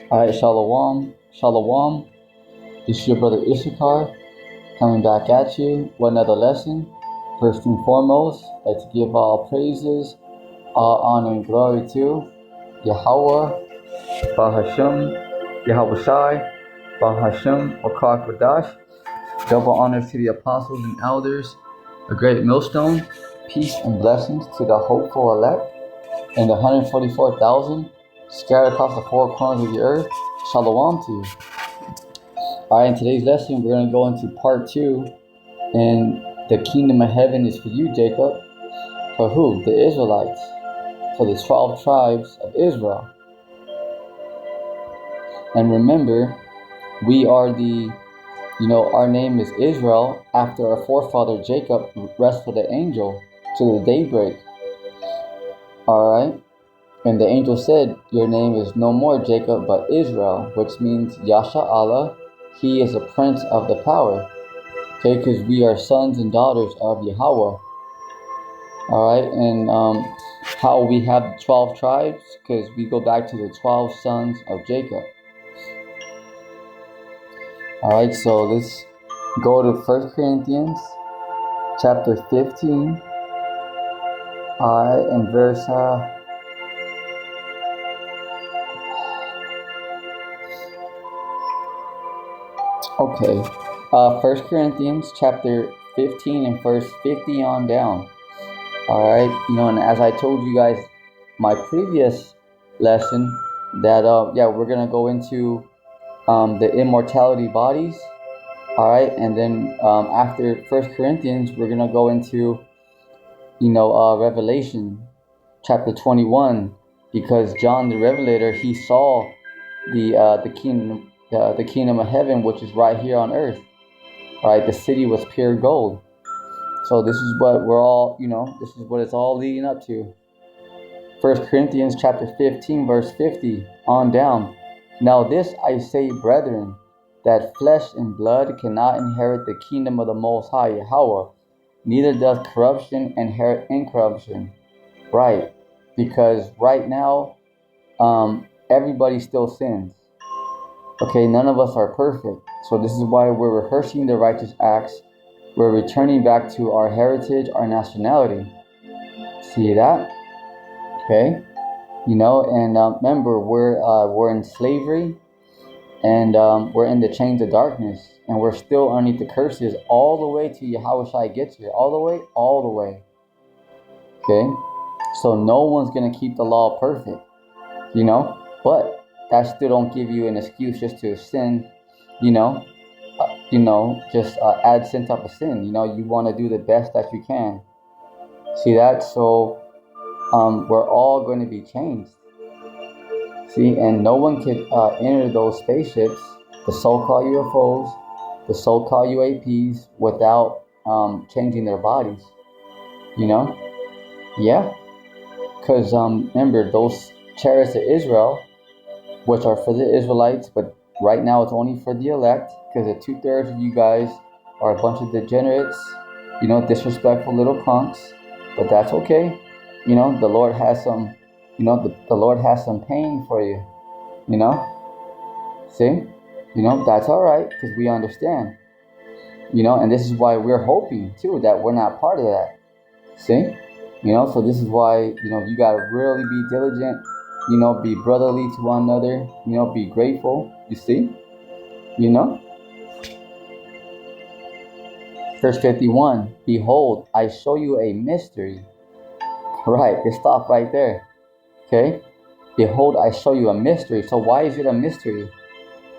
Alright, Shalom. Shalom. This is your brother Issachar coming back at you with another lesson. First and foremost, I'd like to give all praises, all honor and glory to Yahweh, Bahashem, Yahweh Shai, Bahashem, Wakar Kodash. Double honors to the apostles and elders, a great millstone. Peace and blessings to the hopeful elect and the 144,000 scattered across the four corners of the earth. Shalom to you. Alright, in today's lesson, we're going to go into part 2. And the kingdom of heaven is for you, Jacob. For who? The Israelites. For the 12 tribes of Israel. And remember, we are our name is Israel after our forefather Jacob wrestled the angel to the daybreak. Alright? And the angel said, your name is no more Jacob, but Israel, which means Yasha Allah. He is a prince of the power. Okay, because we are sons and daughters of Yahweh. Alright, and how we have 12 tribes, because we go back to the 12 sons of Jacob. Alright, so let's go to 1 Corinthians chapter 15. Alright, and verse okay. 1 Corinthians chapter 15 and verse 50 on down. Alright, and as I told you guys my previous lesson, that we're gonna go into the immortality bodies. Alright, and then after 1 Corinthians, we're gonna go into Revelation chapter 21, because John the Revelator, he saw the kingdom of heaven, which is right here on earth. Alright, the city was pure gold. So this is what we're all, this is what it's all leading up to. 1 Corinthians chapter 15, verse 50 on down. Now this I say, brethren, that flesh and blood cannot inherit the kingdom of the Most High Yahweh, neither does corruption inherit incorruption. Right, because right now, everybody still sins. Okay, none of us are perfect. So this is why we're rehearsing the righteous acts. We're returning back to our heritage, our nationality. See that? Okay, and remember, we're in slavery, and we're in the chains of darkness, and we're still underneath the curses all the way to Yahweh Shai gets here, all the way. Okay, so no one's gonna keep the law perfect, but that still don't give you an excuse just to sin, just add sin top of sin. You want to do the best that you can. See that? So we're all going to be changed. See, and no one could enter those spaceships, the so-called UFOs, the so-called UAPs, without changing their bodies. Yeah, because remember, those chariots of Israel, which are for the Israelites, but right now it's only for the elect, because the 2/3 of you guys are a bunch of degenerates, disrespectful little punks, but that's okay. The Lord has some, the Lord has some pain for you, see, that's all right, because we understand, and this is why we're hoping too that we're not part of that. See, so this is why, you gotta really be diligent, be brotherly to one another, be grateful, you see, Verse 51, behold, I show you a mystery. Right, they stop right there. Okay, behold, I show you a mystery. So why is it a mystery?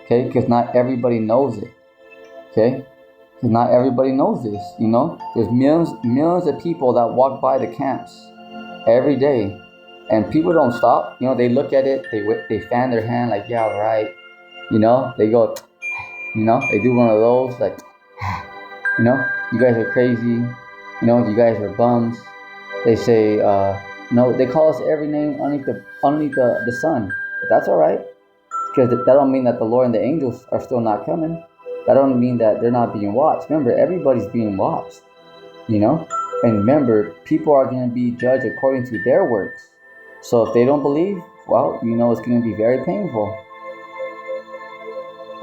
Okay, because not everybody knows it. Okay, because not everybody knows this. There's millions of people that walk by the camps every day, and people don't stop. They look at it, they fan their hand like, yeah, right. They go, they do one of those like, you guys are crazy. You guys are bums. They say, they call us every name underneath the sun. But that's all right, because that don't mean that the Lord and the angels are still not coming. That don't mean that they're not being watched. Remember, everybody's being watched, And remember, people are going to be judged according to their works. So if they don't believe, well, it's going to be very painful.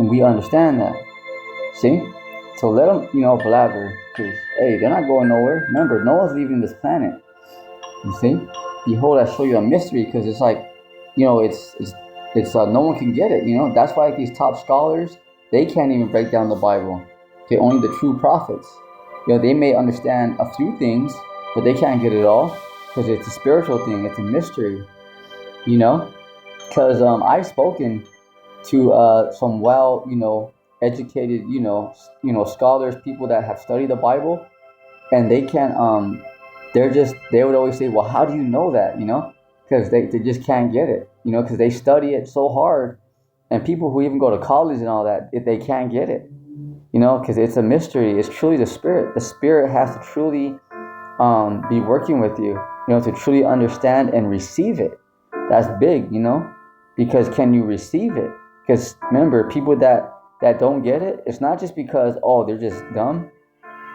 And we understand that. See? So let them, blabber. Because, hey, they're not going nowhere. Remember, no one's leaving this planet. You see? Behold, I show you a mystery. Because it's like, it's no one can get it. That's why these top scholars, they can't even break down the Bible. Okay, only the true prophets. They may understand a few things, but they can't get it all. Because it's a spiritual thing. It's a mystery. Because I've spoken to some educated, scholars, people that have studied the Bible, and they can't. They would always say, "Well, how do you know that?" Because they just can't get it. Because they study it so hard, and people who even go to college and all that, if they can't get it, because it's a mystery. It's truly the Spirit. The Spirit has to truly be working with you, to truly understand and receive it. That's big, because can you receive it? Because remember, people that don't get it, it's not just because, they're just dumb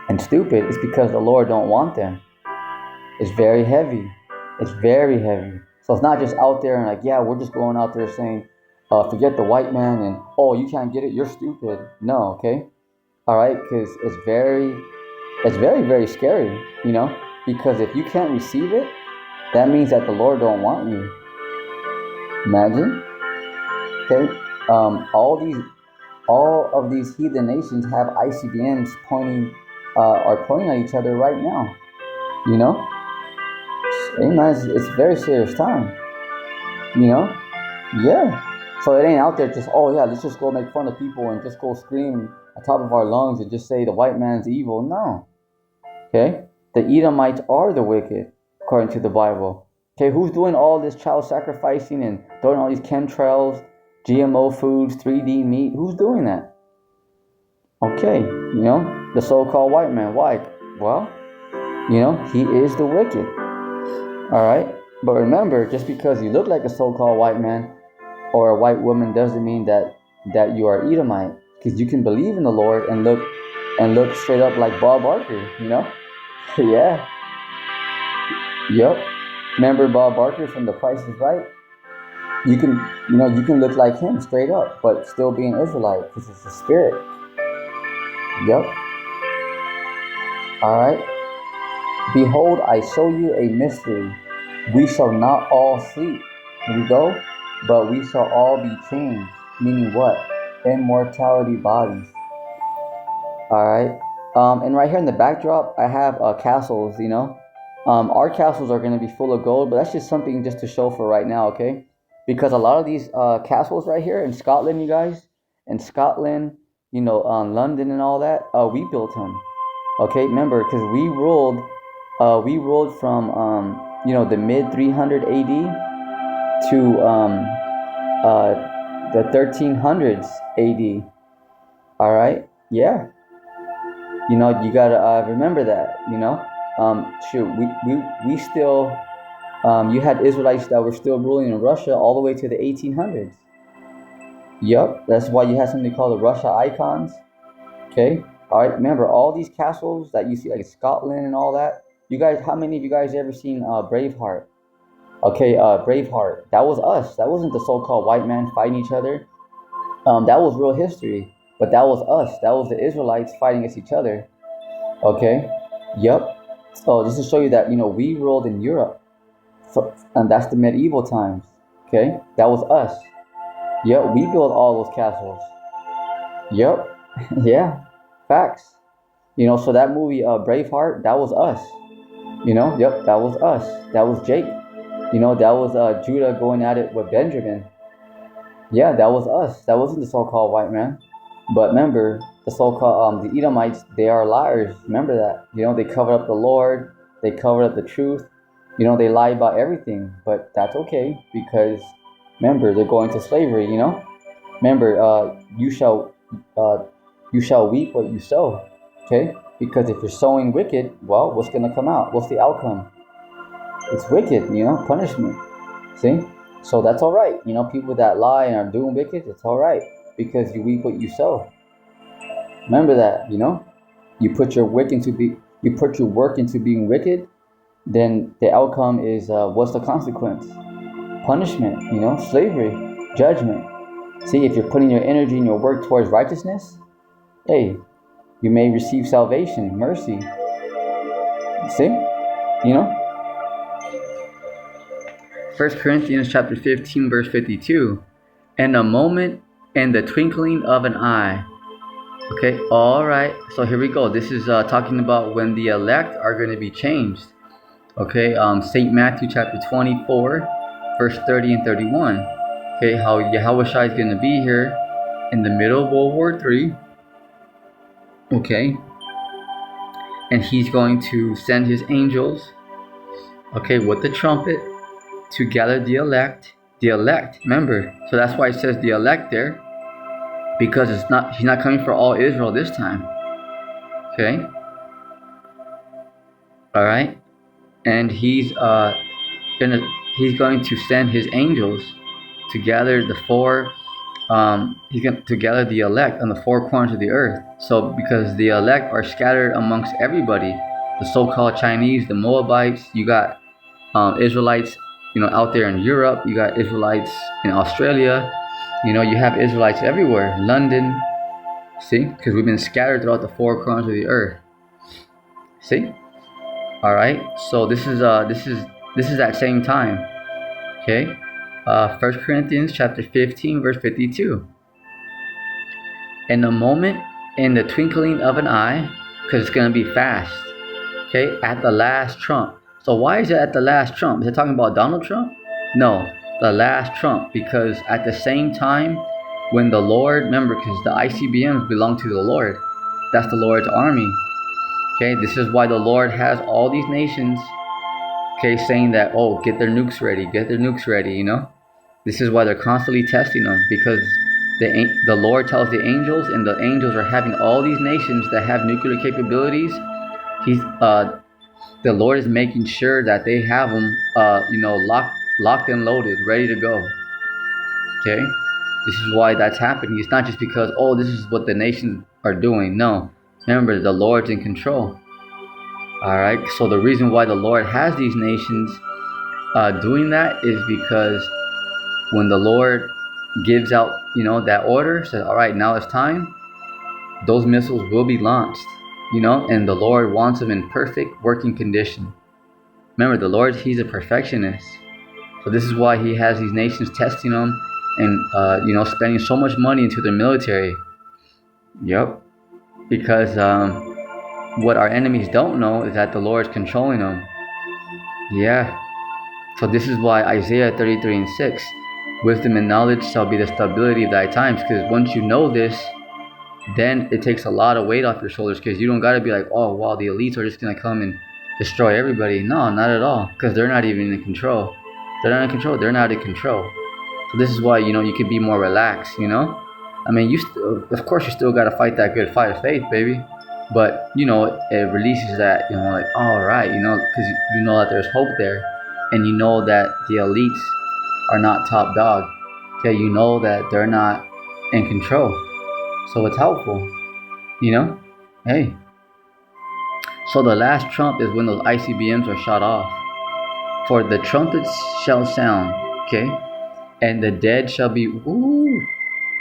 and stupid. It's because the Lord don't want them. It's very heavy. It's very heavy. So it's not just out there and like, yeah, we're just going out there saying, forget the white man and, you can't get it, you're stupid. No, okay? All right? Because it's very, very scary, because if you can't receive it, that means that the Lord don't want you. Imagine. Okay? All of these heathen nations have ICBMs are pointing at each other right now. Amen. It's a very serious time. Yeah. So it ain't out there just, let's just go make fun of people and just go scream at top of our lungs and just say the white man's evil. No. Okay? The Edomites are the wicked, according to the Bible. Okay, who's doing all this child sacrificing and throwing all these chemtrails, GMO foods, 3D meat? Who's doing that? Okay, the so-called white man. Why? Well, he is the wicked. All right? But remember, just because you look like a so-called white man or a white woman doesn't mean that you are Edomite. Because you can believe in the Lord and look straight up like Bob Barker, Yeah. Yep. Remember Bob Barker from The Price is Right? You can look like him straight up, but still be an Israelite because it's the Spirit. Yep. All right. Behold, I show you a mystery. We shall not all sleep. Here we go. But we shall all be changed. Meaning what? Immortality bodies. All right. And right here in the backdrop, I have castles, Our castles are going to be full of gold, but that's just something just to show for right now, okay? Because a lot of these castles right here in Scotland, you guys, London and all that, we built them, okay? Remember, because we ruled from, the mid 300 AD to the 1300s AD, all right? Yeah. You gotta remember that, we still, you had Israelites that were still ruling in Russia all the way to the 1800s. Yep, that's why you have something called the Russia icons. Okay, all right. Remember all these castles that you see, like Scotland and all that. You guys, how many of you guys ever seen Braveheart? Okay, Braveheart. That was us. That wasn't the so-called white man fighting each other. That was real history, but that was us. That was the Israelites fighting against each other. Okay. Yep. So just to show you that we ruled in Europe. And that's the medieval times. Okay, that was us. Yep, we built all those castles. Yep, yeah, facts. So that movie Braveheart, that was us. Yep, that was us. That was Jake. That was Judah going at it with Benjamin. Yeah, that was us. That wasn't the so-called white man. But remember, the so-called the Edomites, they are liars. Remember that. They covered up the Lord. They covered up the truth. They lie about everything, but that's okay because remember they're going to slavery. Remember, you shall weep what you sow. Okay, because if you're sowing wicked, well, what's gonna come out? What's the outcome? It's wicked. Punishment. See, so that's all right. People that lie and are doing wicked, it's all right because you reap what you sow. Remember that. You put your work into being wicked. Then the outcome is what's the consequence? Punishment, slavery, judgment. See, if you're putting your energy and your work towards righteousness, hey, you may receive salvation, mercy. See? You know? 1 Corinthians chapter 15, verse 52. In a moment, in the twinkling of an eye. Okay, all right. So here we go. This is talking about when the elect are going to be changed. Okay, St. Matthew chapter 24, verse 30 and 31. Okay, how Yahushua is going to be here in the middle of World War III. Okay, and he's going to send his angels, okay, with the trumpet to gather the elect. The elect, remember, so that's why it says the elect there, because he's not coming for all Israel this time. Okay, all right, and he's going to send his angels to gather the four. He's going to gather the elect on the four corners of the earth. So because the elect are scattered amongst everybody, the so-called Chinese, the Moabites, you got Israelites, out there in Europe, you got Israelites in Australia, you have Israelites everywhere, London. See, because we've been scattered throughout the four corners of the earth. See, all right. So this is that same time. Okay, 1 Corinthians chapter 15, verse 52. In a moment, in the twinkling of an eye, because it's going to be fast. Okay, at the last trump. So why is it at the last trump? Is it talking about Donald Trump? No, the last trump, because at the same time, when the Lord, remember, because the ICBMs belong to the Lord. That's the Lord's army. Okay, this is why the Lord has all these nations, okay, saying that, oh, get their nukes ready, This is why they're constantly testing them, because the Lord tells the angels, and the angels are having all these nations that have nuclear capabilities. The Lord is making sure that they have them, locked and loaded, ready to go. Okay, this is why that's happening. It's not just because, oh, this is what the nations are doing. No, remember, the Lord's in control. All right. So the reason why the Lord has these nations doing that is because when the Lord gives out, that order, says, all right, now it's time, those missiles will be launched, and the Lord wants them in perfect working condition. Remember, the Lord, he's a perfectionist. So this is why he has these nations testing them and, spending so much money into their military. Yep. Because what our enemies don't know is that the Lord's controlling them. Yeah. So this is why Isaiah 33 and 6, wisdom and knowledge shall be the stability of thy times. Because once you know this, then it takes a lot of weight off your shoulders, because you don't got to be like, oh, wow, the elites are just going to come and destroy everybody. No, not at all, because they're not even in control. They're not in control. They're not in control. So this is why, you can be more relaxed, I mean, of course, you still got to fight that good fight of faith, baby. But, it releases that, like, all right, because you know that there's hope there. And you know that the elites are not top dog. Okay, you know that they're not in control. So it's helpful, Hey. So the last trump is when those ICBMs are shot off. For the trumpets shall sound, okay? And the dead shall be,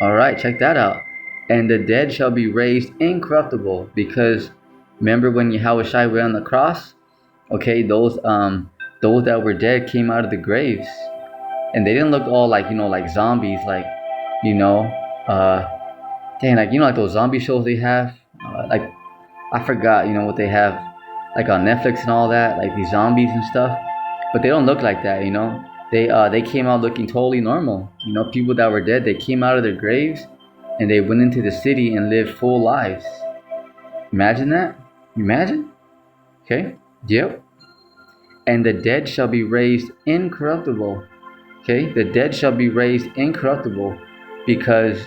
all right, check that out. And the dead shall be raised incorruptible, because remember when Yahushua went on the cross? Okay, those that were dead came out of the graves, and they didn't look all like, like zombies, like, like those zombie shows they have, like, I forgot, what they have, like on Netflix and all that, like these zombies and stuff, but they don't look like that, They came out looking totally normal, people that were dead, they came out of their graves, and they went into the city and lived full lives. Imagine that. Imagine. Okay. Yep. And the dead shall be raised incorruptible. Okay, the dead shall be raised incorruptible, because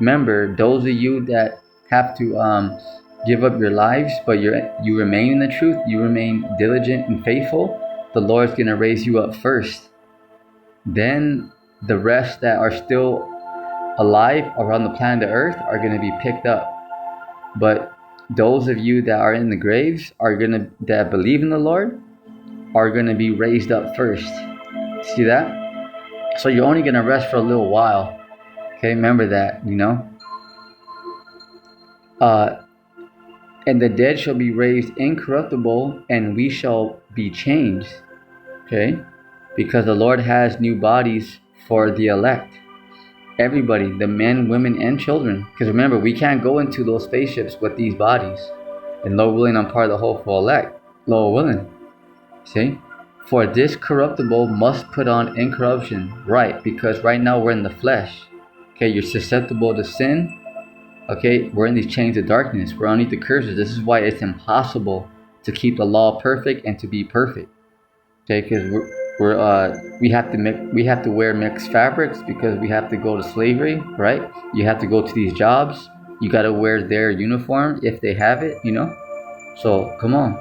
remember, those of you that have to give up your lives, but you remain in the truth, you remain diligent and faithful, the Lord's gonna raise you up first. Then the rest that are still alive around the planet of Earth are gonna be picked up. But those of you that are in the graves that believe in the Lord are gonna be raised up first. See that? So you're only gonna rest for a little while. Okay, remember that, Uh, and the dead shall be raised incorruptible, and we shall be changed. Okay, because the Lord has new bodies for the elect. Everybody, the men, women, and children. Because remember, we can't go into those spaceships with these bodies. And Lord willing, I'm part of the hopeful elect. Lord willing. See? For this corruptible must put on incorruption. Right, because right now we're in the flesh. Okay, you're susceptible to sin. Okay, we're in these chains of darkness. We're underneath the curses. This is why it's impossible to keep the law perfect and to be perfect. Okay, because we have to wear mixed fabrics because we have to go to slavery, right? You have to go to these jobs. You got to wear their uniform if they have it, So come on,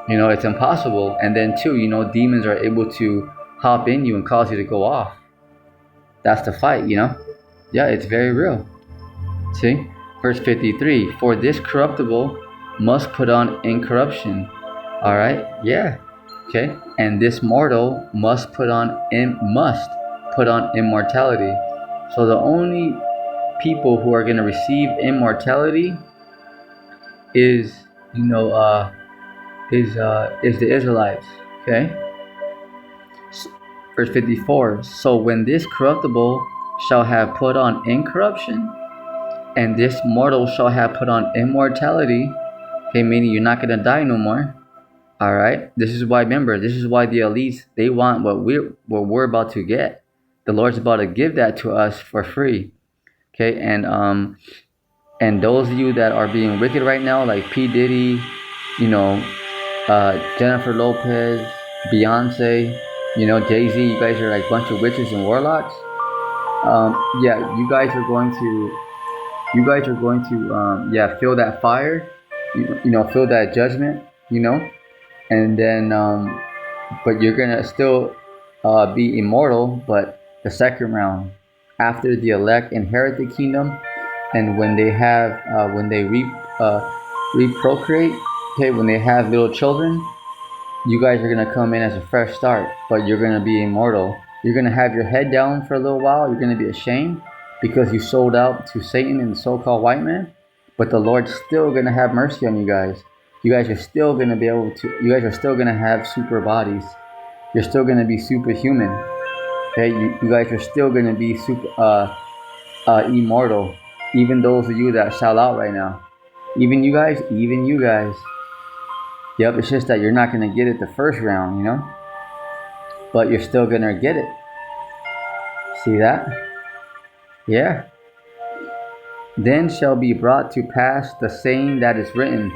it's impossible. And then too, demons are able to hop in you and cause you to go off. That's the fight, Yeah, it's very real. See, verse 53: For this corruptible must put on incorruption. All right, yeah. Okay, and this mortal must put on immortality. So the only people who are going to receive immortality is is the Israelites. Okay, verse 54. So when this corruptible shall have put on incorruption, and this mortal shall have put on immortality. Okay, meaning you're not going to die no more. All right. This is why. Remember, this is why the elites, they want what we're about to get. The Lord's about to give that to us for free. Okay, and those of you that are being wicked right now, like P Diddy, Jennifer Lopez, Beyonce, Jay Z, you guys are like a bunch of witches and warlocks. Yeah, you guys are going to feel that fire. Feel that judgment. And then but you're gonna still be immortal, but the second round, after the elect inherit the kingdom, and when they have when they reprocreate, okay, when they have little children, you guys are gonna come in as a fresh start, but you're gonna be immortal. You're gonna have your head down for a little while. You're gonna be ashamed because you sold out to Satan and the so-called white man, but the Lord's still gonna have mercy on you guys. You guys are still gonna be able to. You guys are still gonna have super bodies. You're still gonna be superhuman. Okay, you guys are still gonna be immortal. Even those of you that sell out right now, even you guys. Yep, it's just that you're not gonna get it the first round, but you're still gonna get it. See that? Yeah. Then shall be brought to pass the saying that is written,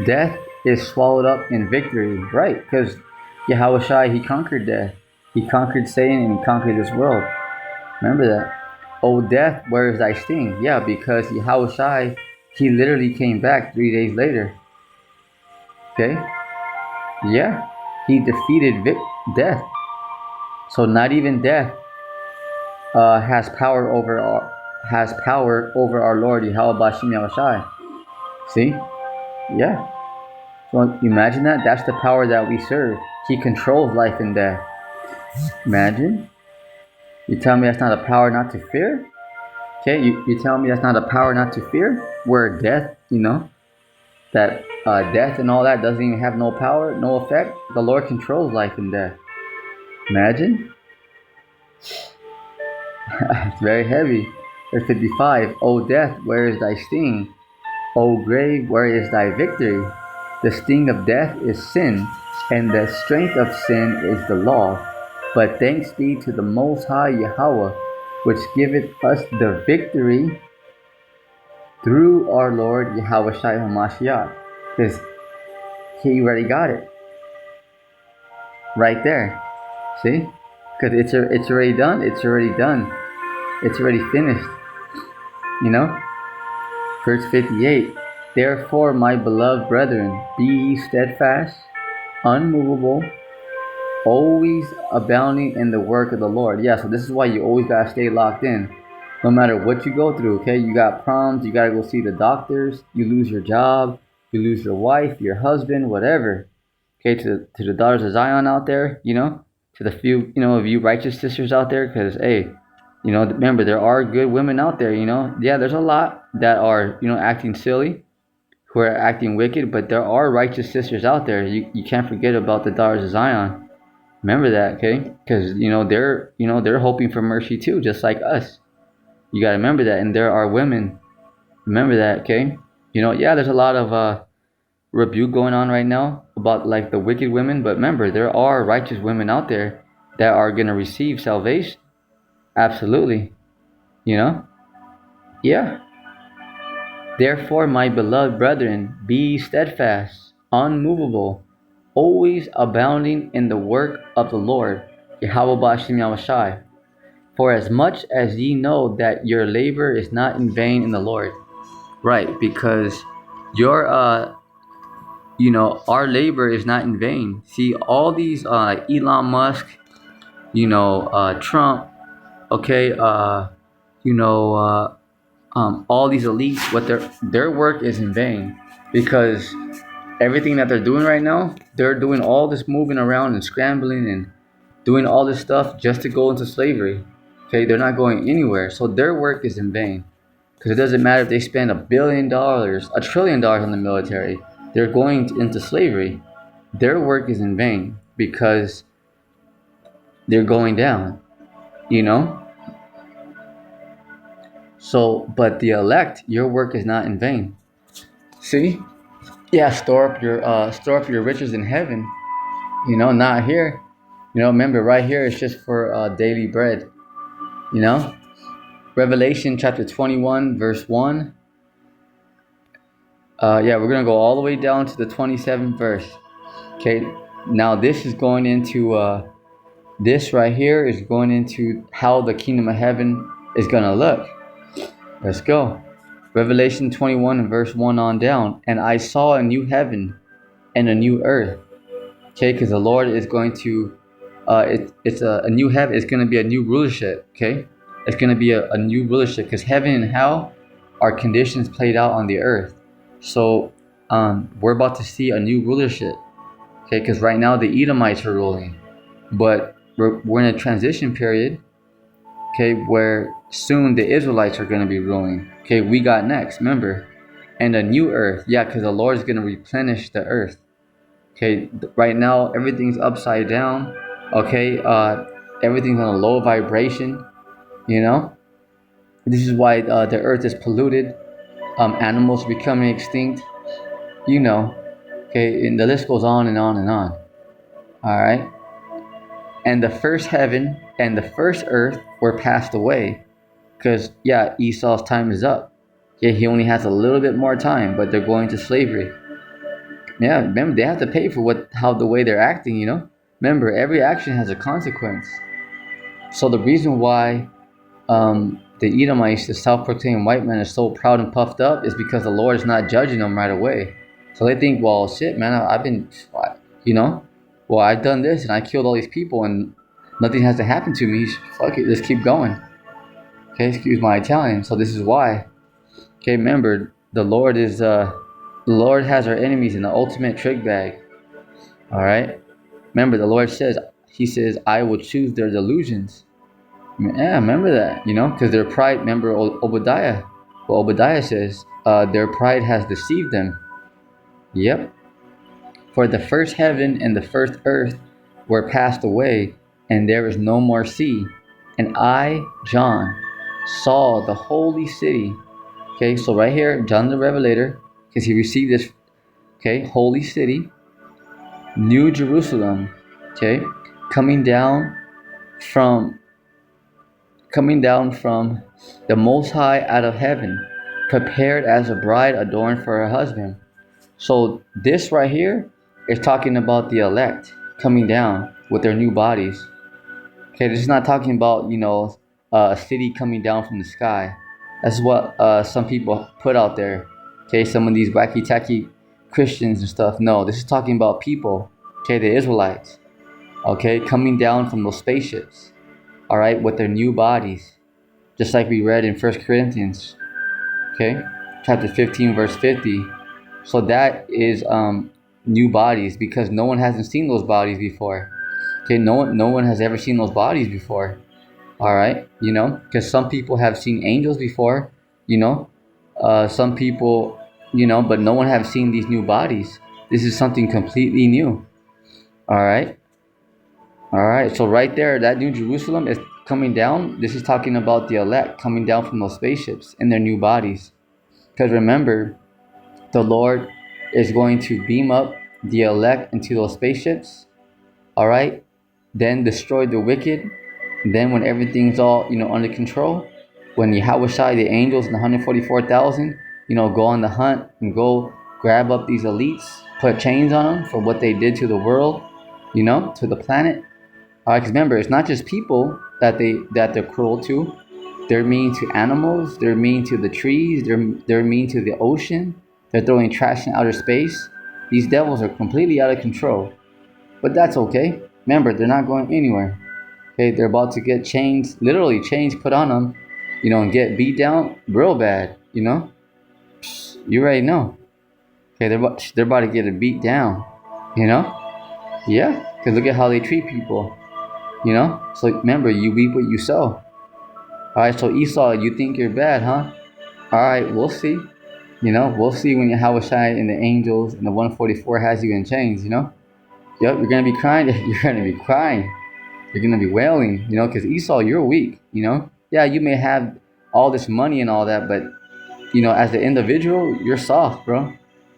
death is swallowed up in victory. Right, because Yahushua, he conquered death. He conquered Satan and he conquered this world. Remember that. O death, where is thy sting? Yeah, because Yahushua, he literally came back 3 days later. Okay? Yeah. He defeated death. So not even death has power over our Lord Yahweh Bashim Yahushai. See? Yeah. So imagine that. That's the power that we serve. He controls life and death. Imagine. You tell me that's not a power not to fear? Okay, you tell me that's not a power not to fear? Where death, that death and all that doesn't even have no power, no effect. The Lord controls life and death. Imagine. It's very heavy. Verse 55. O death, where is thy sting? O grave, where is thy victory? The sting of death is sin, and the strength of sin is the law. But thanks be to the Most High Yahweh, which giveth us the victory through our Lord Yahweh Shai HaMashiach. Because he already got it. Right there. See? Because it's already done. It's already done. It's already finished. Verse 58. Therefore, my beloved brethren, be ye steadfast, unmovable, always abounding in the work of the Lord. Yeah, so this is why you always gotta stay locked in. No matter what you go through, okay? You got problems, you gotta go see the doctors, you lose your job, you lose your wife, your husband, whatever. Okay, to the daughters of Zion out there, to the few, of you righteous sisters out there, because, hey, Remember, there are good women out there. Yeah, there's a lot that are acting silly, who are acting wicked, but there are righteous sisters out there. You can't forget about the daughters of Zion. Remember that, okay? Because they're hoping for mercy too, just like us. You got to remember that, and there are women. Remember that, okay? Yeah, there's a lot of rebuke going on right now about like the wicked women, but remember, there are righteous women out there that are gonna receive salvation. Absolutely, you know. Yeah. Therefore, my beloved brethren, be steadfast, unmovable, always abounding in the work of the Lord, Yahweh Ba'ashem Yahushai. For as much as ye know that your labor is not in vain in the Lord. Right, because your our labor is not in vain. See, all these Elon Musk, Trump, okay, all these elites, what their work is in vain, because everything that they're doing right now, they're doing all this moving around and scrambling and doing all this stuff just to go into slavery. Okay, they're not going anywhere, so their work is in vain. Because it doesn't matter if they spend $1 billion, $1 trillion on the military, they're going into slavery. Their work is in vain because they're going down, you know? So, but the elect, your work is not in vain. See? Yeah, store up your riches in heaven. Not here. Remember, right here it's just for daily bread. Revelation chapter 21, verse 1. Yeah, we're gonna go all the way down to the 27th verse. Okay, now this is going into this right here is going into how the kingdom of heaven is gonna look. Let's go. Revelation 21 and verse 1 on down. And I saw a new heaven and a new earth. Okay, because the Lord is going to it's a new heaven. It's going to be a new rulership. Okay, it's going to be a new rulership, because heaven and hell are conditions played out on the earth. So we're about to see a new rulership. Okay, because right now the Edomites are ruling, but we're in a transition period. Okay, where soon the Israelites are going to be ruling. Okay, we got next, remember, and a new earth. Yeah, because the Lord is going to replenish the earth. Okay, right now everything's upside down. Okay, everything's on a low vibration. This is why the earth is polluted. Animals are becoming extinct. Okay, and the list goes on and on and on. All right, and the first heaven and the first earth were passed away, because yeah, Esau's time is up. Yeah, he only has a little bit more time, but they're going to slavery. Yeah, remember, they have to pay for how the way they're acting. Remember, every action has a consequence. So the reason why the Edomites, the self-proclaimed white men, are so proud and puffed up is because the Lord is not judging them right away. So they think, well, shit, man, I've been, well, I've done this and I killed all these people and nothing has to happen to me. Fuck it, let's keep going. Okay, excuse my Italian. So this is why. Okay, remember, the Lord has our enemies in the ultimate trick bag. All right. Remember, the Lord says, He says, I will choose their delusions. Yeah, remember that, because their pride, remember Obadiah. Well, Obadiah says, their pride has deceived them. Yep. For the first heaven and the first earth were passed away, and there is no more sea. And I, John, saw the holy city. Okay, so right here, John the Revelator, because he received this, okay, holy city, New Jerusalem, okay, coming down from the Most High out of heaven, prepared as a bride adorned for her husband. So this right here is talking about the elect coming down with their new bodies. Okay, this is not talking about a city coming down from the sky. That's what some people put out there. Okay, some of these wacky tacky Christians and stuff. No, this is talking about people. Okay, the Israelites. Okay, coming down from those spaceships. All right, with their new bodies, just like we read in 1 Corinthians. Okay, chapter 15, verse 50. So that is new bodies, because no one hasn't seen those bodies before. Okay, no one has ever seen those bodies before. All right, because some people have seen angels before, you know, some people, but no one have seen these new bodies. This is something completely new. All right, all right. So right there, that New Jerusalem is coming down. This is talking about the elect coming down from those spaceships in their new bodies. Because remember, the Lord is going to beam up the elect into those spaceships. All right, then destroy the wicked. Then when everything's all under control, when Yahweh Shai, the angels and the 144,000, go on the hunt and go grab up these elites, put chains on them for what they did to the world, to the planet. All right, because remember, it's not just people that they're cruel to. They're mean to animals. They're mean to the trees. They're mean to the ocean. They're throwing trash in outer space. These devils are completely out of control. But that's okay. Remember, they're not going anywhere. Okay, they're about to get chains, literally chains put on them, and get beat down real bad. You already know. Okay, they're about to get beat down. You know, yeah. Cause look at how they treat people. So remember, you reap what you sow. All right, so Esau, you think you're bad, huh? All right, we'll see. We'll see when Yahweh Shai and the angels and the 144 has you in chains. Yep, you're gonna be crying. You're gonna be crying. You're gonna be wailing. Because Esau, you're weak. Yeah, you may have all this money and all that, but as the individual, you're soft, bro.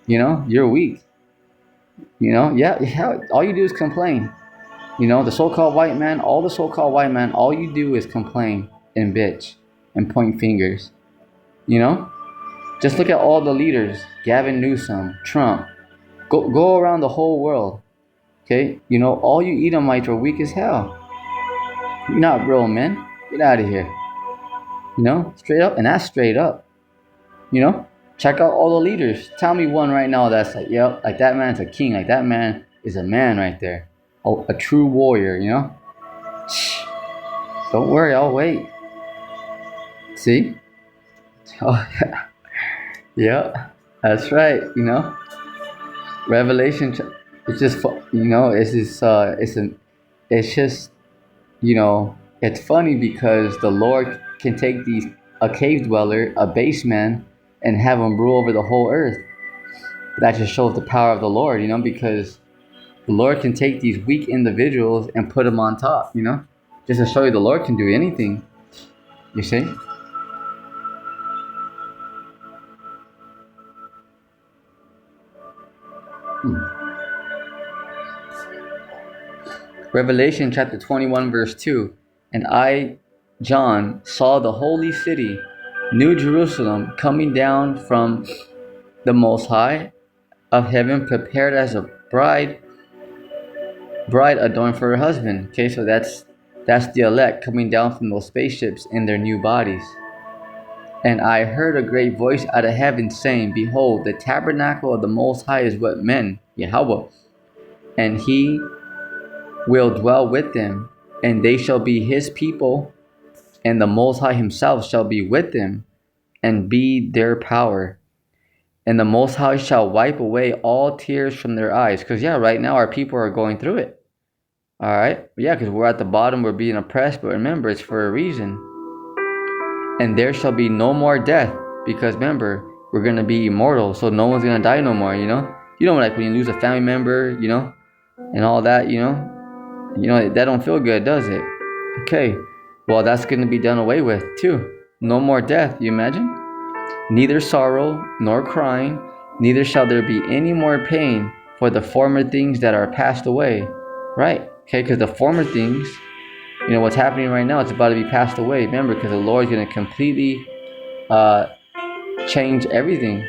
You're weak. Yeah. All you do is complain. The so-called white man, all the so-called white man, all you do is complain and bitch and point fingers. You know, just look at all the leaders: Gavin Newsom, Trump. Go around the whole world. Okay, all you Edomites are weak as hell. You're not real men. Get out of here. Straight up, and that's straight up. Check out all the leaders. Tell me one right now that's like, yep, like that man's a king. Like that man is a man right there. Oh, a true warrior. Don't worry, I'll wait. See? Oh yeah, yeah, that's right. Revelation. It's just it's just it's just it's funny because the Lord can take a cave dweller, a base man, and have him rule over the whole earth. That just shows the power of the Lord, because the Lord can take these weak individuals and put them on top, just to show you the Lord can do anything. You see? Revelation chapter 21 verse 2. And I, John, saw the holy city, New Jerusalem, coming down from the Most High of heaven, prepared as a bride adorned for her husband. Okay, so that's the elect coming down from those spaceships in their new bodies. And I heard a great voice out of heaven saying, Behold, the tabernacle of the Most High is with men, Yahweh, and he will dwell with them, and they shall be his people, and the Most High himself shall be with them, and be their power. And the Most High shall wipe away all tears from their eyes. Because, yeah, right now our people are going through it. All right? Yeah, because we're at the bottom, we're being oppressed, but remember, it's for a reason. And there shall be no more death, because remember, we're going to be immortal, so no one's going to die no more, like when you lose a family member, and all that, that don't feel good, does it? Okay, well, that's going to be done away with, too. No more death, you imagine? Neither sorrow, nor crying, neither shall there be any more pain, for the former things that are passed away. Right, okay, because the former things, what's happening right now, it's about to be passed away. Remember, because the Lord is going to completely change everything.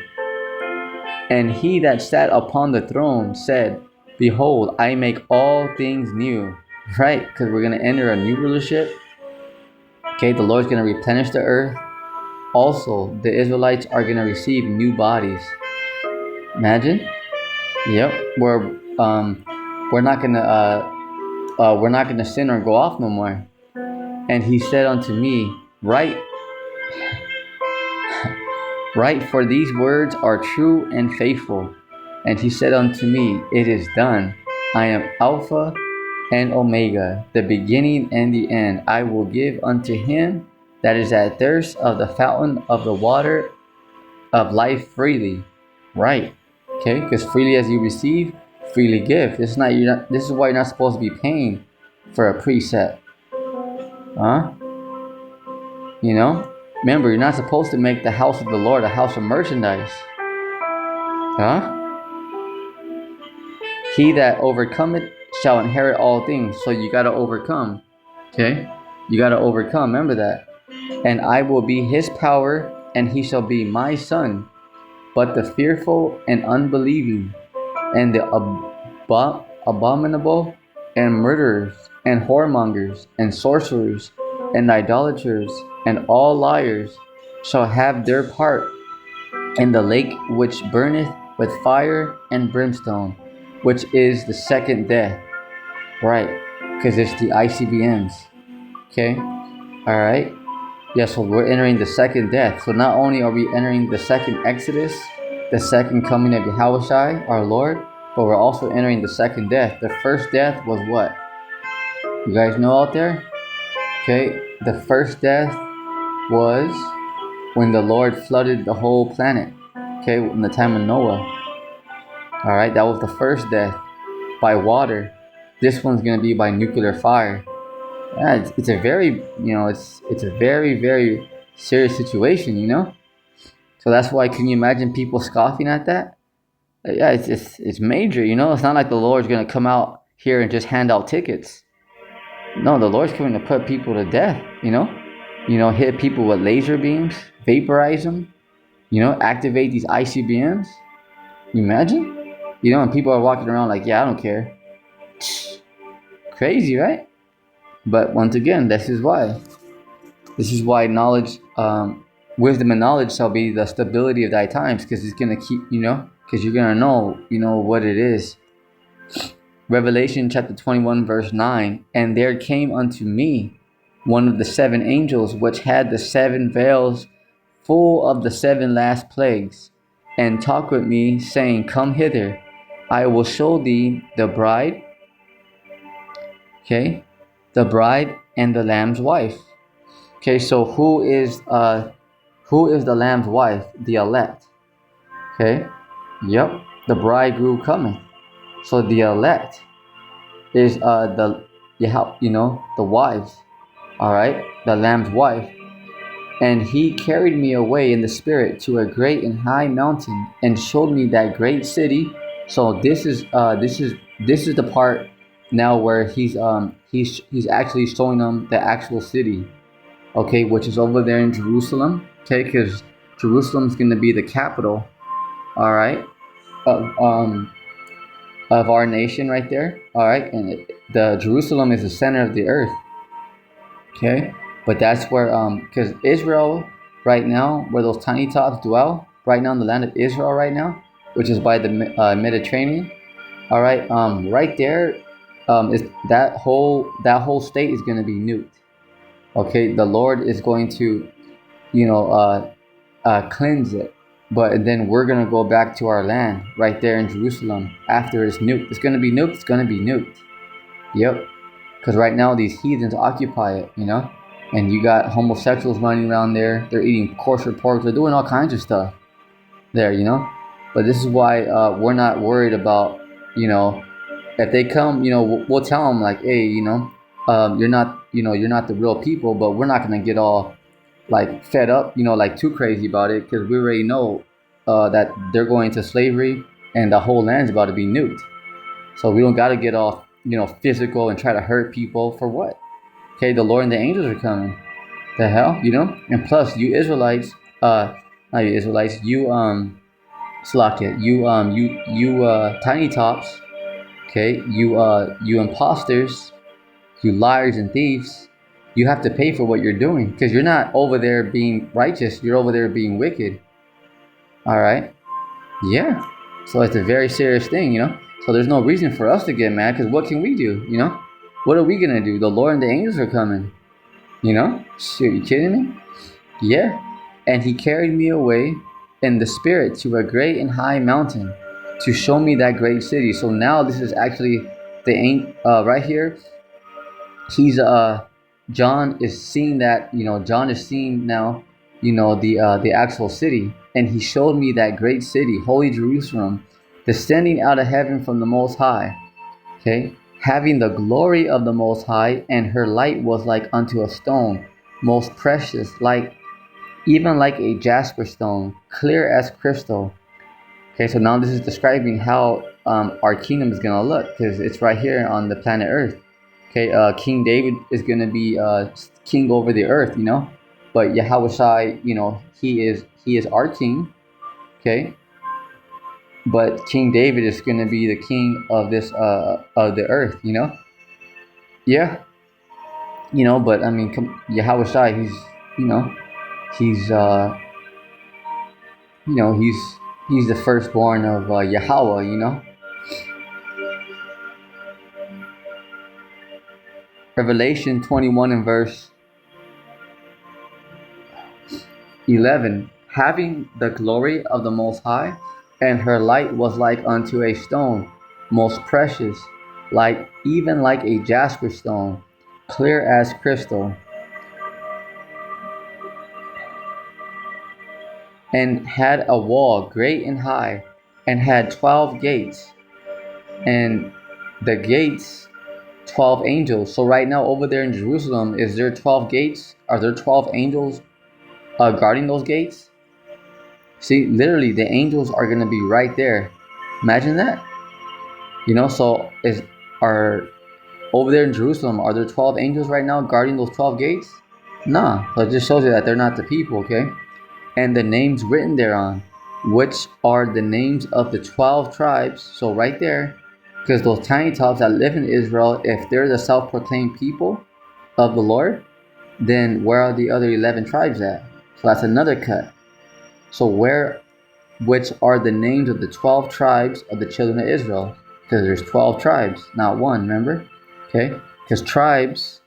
And he that sat upon the throne said, Behold, I make all things new. Right, because we're going to enter a new rulership. Okay, the Lord's going to replenish the earth. Also, the Israelites are going to receive new bodies. Imagine. Yep. We're not gonna sin or go off no more. And he said unto me, Write, for these words are true and faithful. And he said unto me, It is done. I am Alpha and Omega, the beginning and the end. I will give unto him that is at thirst of the fountain of the water of life freely. Right. Okay, because freely as you receive, freely give. This is not you're not this is why you're not supposed to be paying for a precept. Huh? You know? Remember, you're not supposed to make the house of the Lord a house of merchandise. Huh? He that overcometh shall inherit all things. So you gotta overcome. Okay? You gotta overcome. Remember that. And I will be his power, and he shall be my son. But the fearful and unbelieving, and the abominable, and murderers, and whoremongers, and sorcerers, and idolaters, and all liars shall have their part in the lake which burneth with fire and brimstone, which is the second death. Right, because it's the ICBMs. Okay, all right. Yeah, so we're entering the second death. So not only are we entering the second Exodus, the second coming of Yahushua, our Lord, but we're also entering the second death. The first death was what? You guys know out there? Okay, the first death was when the Lord flooded the whole planet. Okay, in the time of Noah. All right, that was the first death by water. This one's gonna be by nuclear fire. Yeah, it's a very, it's a very, very serious situation, So that's why, can you imagine people scoffing at that? Yeah, it's major, It's not like the Lord's gonna come out here and just hand out tickets. No, the Lord's coming to put people to death, hit people with laser beams, vaporize them, activate these ICBMs. You imagine? And people are walking around like, yeah, I don't care. Crazy, right? But once again, this is why. This is why knowledge, wisdom and knowledge shall be the stability of thy times, because it's going to keep, because you're going to know, what it is. Revelation chapter 21, verse 9, and there came unto me one of the seven angels, which had the seven vials full of the seven last plagues, and talked with me, saying, Come hither, I will show thee the bride, okay, the bride and the Lamb's wife. Okay, so who is the Lamb's wife? The elect. Okay, yep, the bridegroom coming. So the elect is the wives. All right, the Lamb's wife. And he carried me away in the spirit to a great and high mountain, and showed me that great city. So this is the part now where he's actually showing them the actual city. Okay, which is over there in Jerusalem. Okay, because Jerusalem's going to be the capital. All right, of our nation right there. All right, and the Jerusalem is the center of the earth. Okay, but that's where because Israel right now, where those tiny tots dwell, right now in the land of Israel right now, which is by the Mediterranean. All right, right there, is that whole state is going to be nuked. Okay, the Lord is going to, cleanse it. But then we're going to go back to our land right there in Jerusalem after it's nuked. It's going to be nuked. It's going to be nuked. Yep. Because right now these heathens occupy it, And you got homosexuals running around there. They're eating kosher pork. They're doing all kinds of stuff there, But this is why we're not worried about, if they come, we'll tell them like, hey, you're not the real people, but we're not going to get all like fed up, like too crazy about it, because we already know that they're going to slavery and the whole land's about to be nuked. So we don't got to get all, physical and try to hurt people for what? Okay, the Lord and the angels are coming. The hell, And plus, you Israelites, not you Israelites, you Slakia, you tiny tops, okay, you imposters, you liars and thieves. You have to pay for what you're doing, because you're not over there being righteous. You're over there being wicked. All right. Yeah. So it's a very serious thing, So there's no reason for us to get mad, because what can we do, What are we going to do? The Lord and the angels are coming, Shoot, you kidding me? Yeah. And he carried me away in the spirit to a great and high mountain to show me that great city. So now this is actually right here, he's John is seeing that, John is seeing now, the actual city, and he showed me that great city, holy Jerusalem, descending out of heaven from the Most High, okay, having the glory of the Most High, and her light was like unto a stone, most precious, like even like a jasper stone, clear as crystal. Okay, so now this is describing how our kingdom is gonna look, because it's right here on the planet Earth. Okay, King David is gonna be king over the earth, but Yahweh, he is our king. Okay, but King David is gonna be the king of this of the earth. Yeah, but I mean, Yahweh, you know, he's he's the firstborn of Yahweh. Revelation 21 and verse 11, having the glory of the Most High, and her light was like unto a stone, most precious, like even like a jasper stone, clear as crystal, and had a wall great and high, and had 12 gates, and the gates 12 angels. So right now over there in Jerusalem, is there 12 gates? Are there 12 angels guarding those gates? See, literally, the angels are gonna be right there. Imagine that. So are over there in Jerusalem, are there 12 angels right now guarding those 12 gates? Nah. So it just shows you that they're not the people, okay? And the names written thereon, which are the names of the 12 tribes. So right there, because those tiny tots that live in Israel, if they're the self-proclaimed people of the Lord, then where are the other 11 tribes at? So that's another cut. So which are the names of the 12 tribes of the children of Israel? Because there's 12 tribes, not one, remember? Okay? Because tribes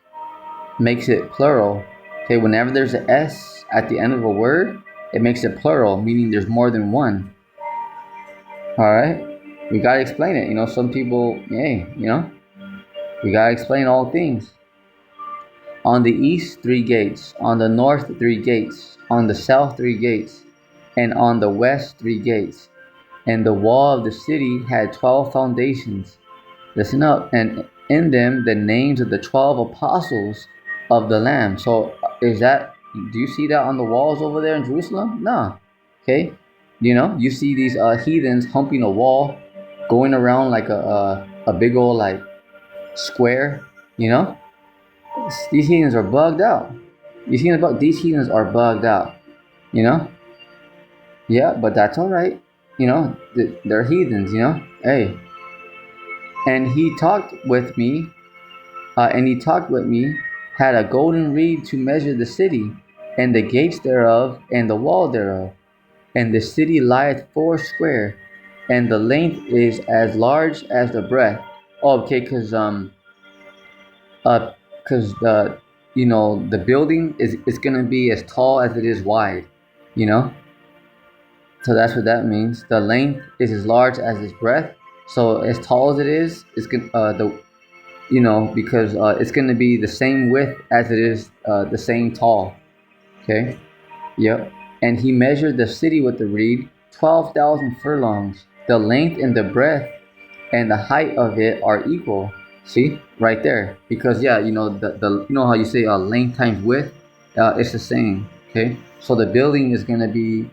makes it plural. Okay, whenever there's an S at the end of a word, it makes it plural, meaning there's more than one. Alright? We gotta explain it. Some people, hey, we gotta explain all things. On the east, 3 gates. On the north, 3 gates. On the south, 3 gates. And on the west, 3 gates. And the wall of the city had 12 foundations. Listen up. And in them the names of the 12 apostles of the Lamb. So do you see that on the walls over there in Jerusalem? No. Okay. You see these heathens humping a wall, going around like a big old like square. These heathens are bugged out. These heathens are bugged out. Yeah, but that's all right. They're heathens. Hey. And he talked with me, had a golden reed to measure the city, and the gates thereof, and the wall thereof. And the city lieth 4 square, and the length is as large as the breadth. Oh, okay, cause the building is gonna be as tall as it is wide, you know. So that's what that means. The length is as large as its breadth. So as tall as it is, it's gonna because it's gonna be the same width as it is the same tall. Okay. Yep. And he measured the city with the reed, 12,000 furlongs. The length and the breadth and the height of it are equal. See, right there. Because yeah, the how you say length times width, it's the same. Okay. So the building is gonna be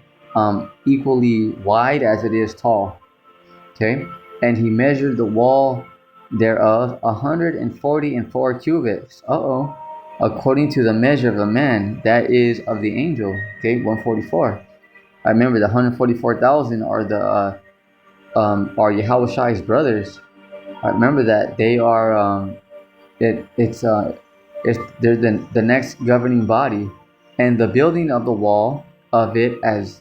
equally wide as it is tall. Okay. And he measured the wall thereof 144 cubits. According to the measure of a man, that is of the angel. Okay, 144. I remember the 144,000 are the are Yahushai's brothers. I remember that they are they're the next governing body, and the building of the wall of it was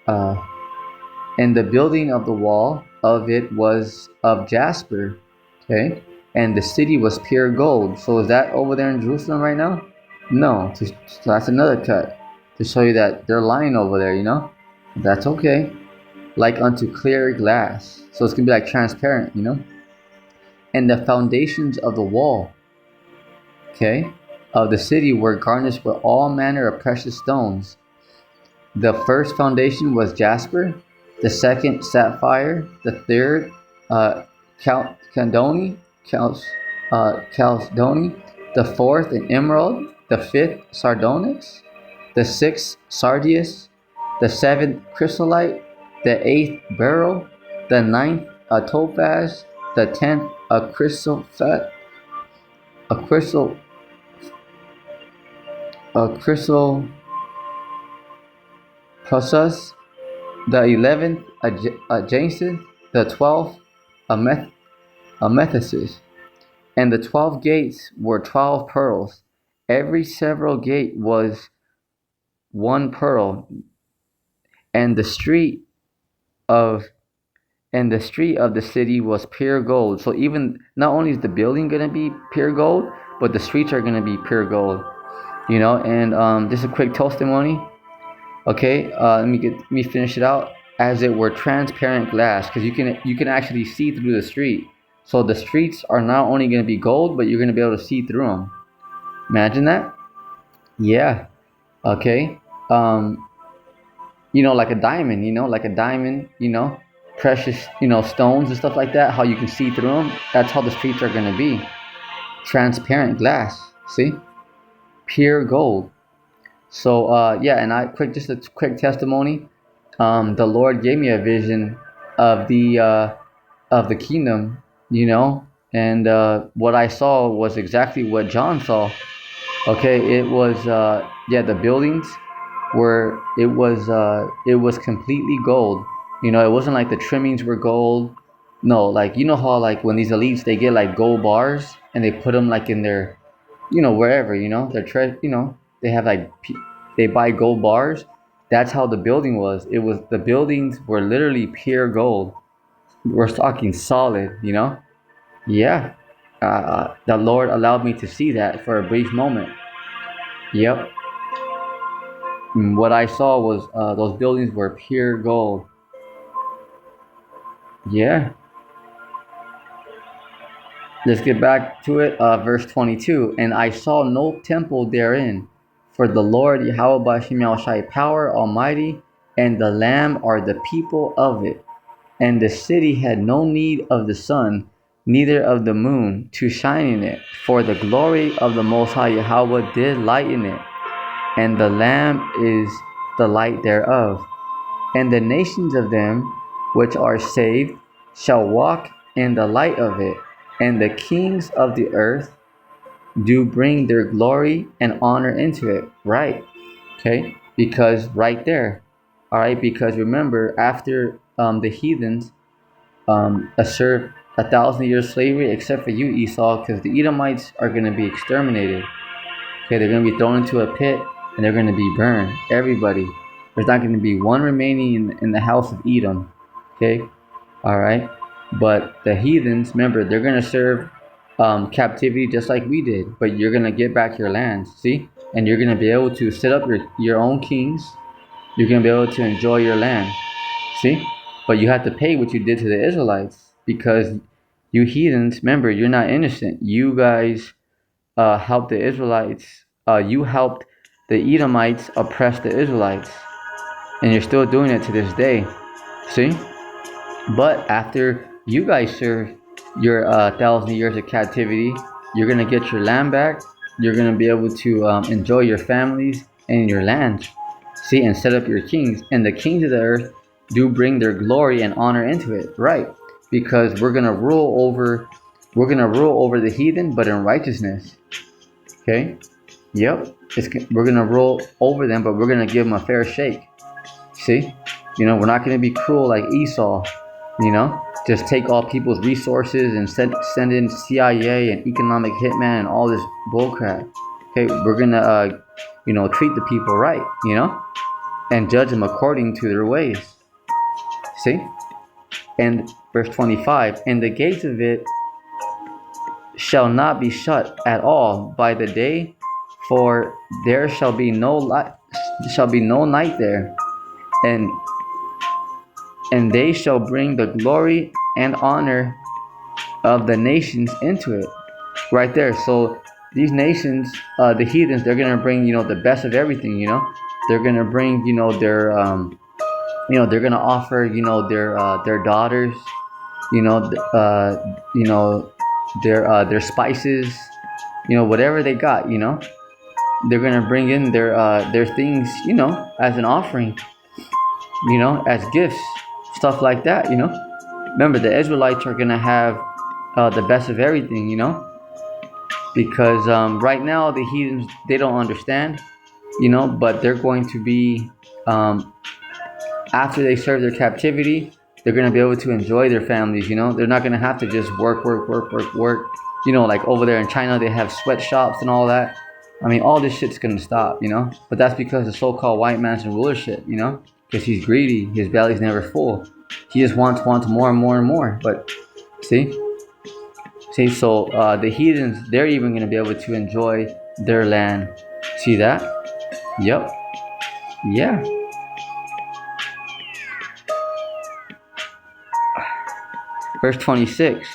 uh, and the building of the wall of it was of jasper. Okay, and the city was pure gold. So is that over there in Jerusalem right now? No. So that's another cut to show you that they're lying over there. That's okay. like unto clear glass. So it's gonna be like transparent, And the foundations of the wall, okay, of the city were garnished with all manner of precious stones. The first foundation was jasper, the second sapphire, the third caldoni, chalcedony, the fourth an emerald, the fifth sardonyx, the sixth sardius, the seventh chrysolite, the eighth beryl, the ninth a topaz, the 10th a chrysolite, a chrysoprasus, the 11th a jacinth, the 12th a amethyst, and the 12 gates were 12 pearls. Every several gate was one pearl, and the street of the city was pure gold. So even not only is the building gonna be pure gold, but the streets are gonna be pure gold. And just a quick testimony. Okay, let me finish it out. As it were transparent glass, because you can actually see through the street. So the streets are not only gonna be gold, but you're gonna be able to see through them. Imagine that. Yeah. Okay. Like a diamond. Precious, stones and stuff like that. How you can see through them. That's how the streets are gonna be. Transparent glass. See, pure gold. So yeah, and just a quick testimony. The Lord gave me a vision of the kingdom, and what I saw was exactly what John saw. Okay, it was the buildings it was completely gold. It wasn't like the trimmings were gold. No, like how like when these elites they get like gold bars and they put them like in their wherever, they have like they buy gold bars. That's how the building was. The buildings were literally pure gold. We're talking solid. Yeah. The Lord allowed me to see that for a brief moment. Yep. What I saw was those buildings were pure gold. Yeah. Let's get back to it. Verse 22. And I saw no temple therein, for the Lord Yahweh Bashim Yahushai power almighty, and the Lamb are the people of it. And the city had no need of the sun, neither of the moon, to shine in it, for the glory of the Most High Yahweh did lighten it, and the Lamb is the light thereof. And the nations of them which are saved shall walk in the light of it, and the kings of the earth do bring their glory and honor into it. Right. Okay. Because right there. All right. Because remember, after the heathens served 1,000 years slavery, except for you, Esau, because the Edomites are going to be exterminated. Okay. They're going to be thrown into a pit and they're going to be burned. Everybody. There's not going to be one remaining in the house of Edom. Okay. All right. But the heathens, remember, they're going to serve captivity just like we did. But you're going to get back your lands. See? And you're going to be able to set up your own kings. You're going to be able to enjoy your land. See? But you have to pay what you did to the Israelites. Because you heathens, remember, you're not innocent. You guys helped the Israelites. You helped the Edomites oppress the Israelites. And you're still doing it to this day. See? But after you guys serve your 1,000 years of captivity, you're going to get your land back. You're going to be able to enjoy your families and your lands. See? And set up your kings. And the kings of the earth do bring their glory and honor into it. Right. Because we're going to rule over the heathen, but in righteousness. Okay? Yep. We're going to rule over them, but we're going to give them a fair shake. See? We're not going to be cruel like Esau. Just take all people's resources and send in CIA and economic hitman and all this bullcrap. Okay, we're going to, treat the people right, and judge them according to their ways. See? And verse 25, and the gates of it shall not be shut at all by the day, for there shall be no night there. And and they shall bring the glory and honor of the nations into it. Right there. So these nations, the heathens, they're gonna bring, the best of everything. They're gonna bring, they're gonna offer, their daughters, you know, their spices, whatever they got, they're gonna bring in their things, as an offering, as gifts, stuff like that. Remember, the Israelites are gonna have the best of everything, because right now the heathens, they don't understand, but they're going to be, after they serve their captivity, they're going to be able to enjoy their families. They're not going to have to just work, like over there in China, they have sweatshops and all that. I mean, all this shit's going to stop, but that's because the so-called white man's in rulership, because he's greedy, his belly's never full, he just wants more and more and more. But see, so the heathens, they're even going to be able to enjoy their land. See that? Yep. Yeah. Verse 26.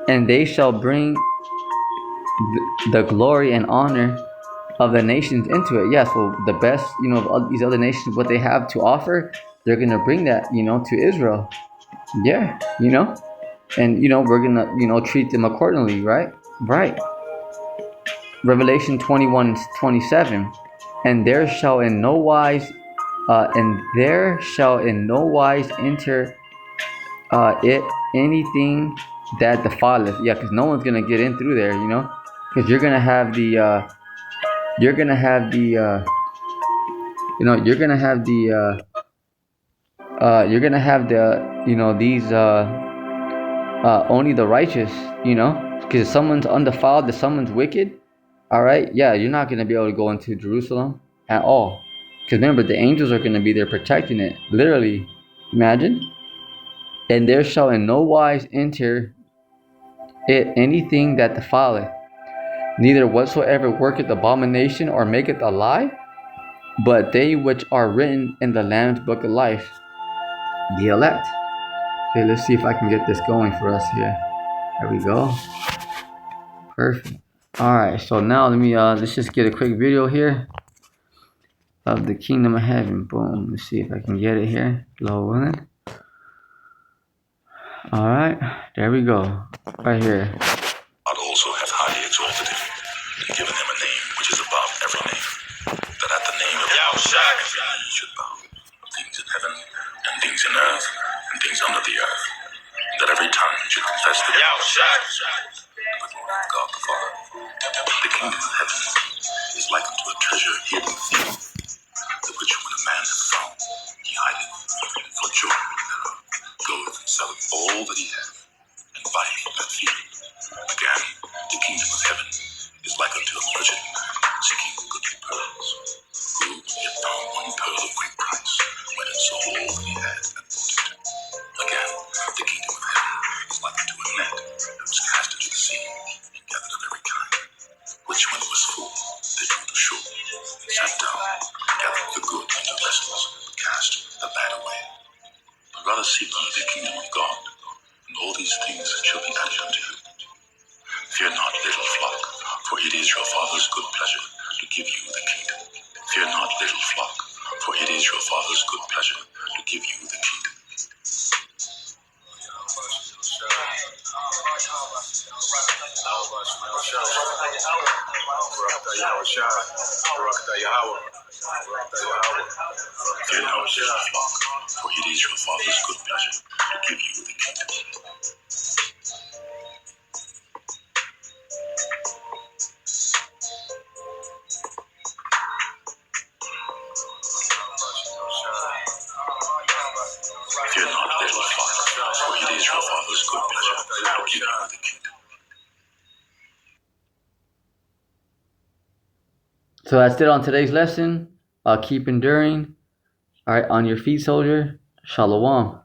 And they shall bring the glory and honor of the nations into it. Yeah, so the best, of these other nations, what they have to offer, they're going to bring that, to Israel. Yeah, and, we're going to, treat them accordingly, right? Right. Revelation 21:27. And there shall in no wise enter it anything that defileth. Yeah, because no one's gonna get in through there, because you're gonna have the you're gonna have the you're gonna have the these only the righteous, because if someone's undefiled, if someone's wicked, all right, yeah, you're not gonna be able to go into Jerusalem at all, because remember, the angels are gonna be there protecting it, literally. Imagine. And there shall in no wise enter it anything that defileth, neither whatsoever worketh abomination or maketh a lie, but they which are written in the Lamb's book of life, the elect. Okay, let's see if I can get this going for us here. There we go. Perfect. Alright, so now let's just get a quick video here of the kingdom of heaven. Boom. Let's see if I can get it here. Low willing. Alright, there we go. Right here. God also hath highly exalted him, and given him a name which is above every name, that at the name of Yahushua every knee should bow, of things in heaven, and things in earth, and things under the earth, and that every tongue should confess that Yahushua is Lord, to the glory of God the Father. The kingdom of heaven is like unto a treasure hid in the field, the which when a man hath found, he hideth, and for joy thereof goeth and selleth all that he hath, and buyeth that field. Again, the kingdom of heaven is like unto a merchant seeking goodly pearls, who, when he had found one pearl of great price, went and sold all that he had and bought it. Again, the kingdom of heaven is like unto a net that was cast into the sea, and gathered of every kind, which when it was full, they drew to shore, and sat down, gathered the good into vessels, but cast the bad away. But rather seek ye the kingdom of God, and all these things shall be added unto you. Fear not, little flock, for it is your Father's good pleasure to give you the kingdom. Fear not, little flock, for it is your Father's good pleasure to give you the kingdom. Fear not, little flock, for it is your Father's good pleasure to give you the kingdom. Fear not, little flock, for it is your Father's good pleasure to give you the kingdom. So that's it on today's lesson. Keep enduring. All right, on your feet, soldier. Shalom.